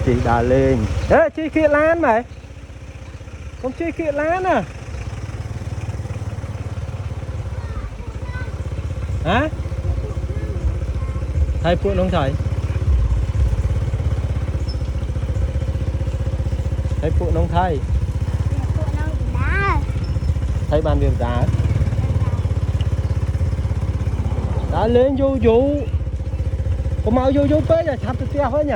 chị đà lên. Ê, chị kia lan mày. Con chị kia lan à. Hả? Thầy phụ nông thầy. Thầy phụ nông thầy. Thầy bàn việc đá. Đá lên vô vô. Có mau vô vô bế rồi chạp tự tiêu hết nhỉ.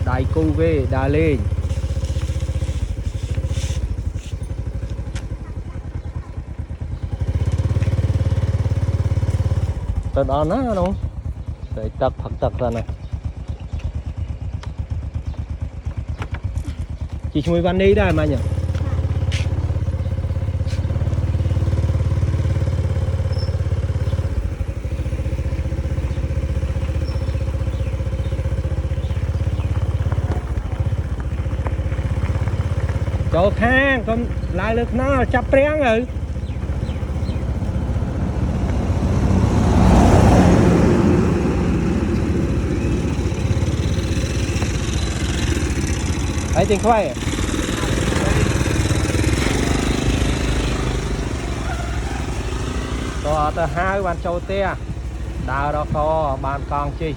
Đại cô ghê đá lên. Tớ đó nó đúng. Để tập thật tập ra này. Chị chui văn đi đây mà nhỉ. Chỗ khang con lại lực nó chập rén rồi. Đấy trên khoai à? Có tờ hai bàn châu tia đào đó có bàn con chi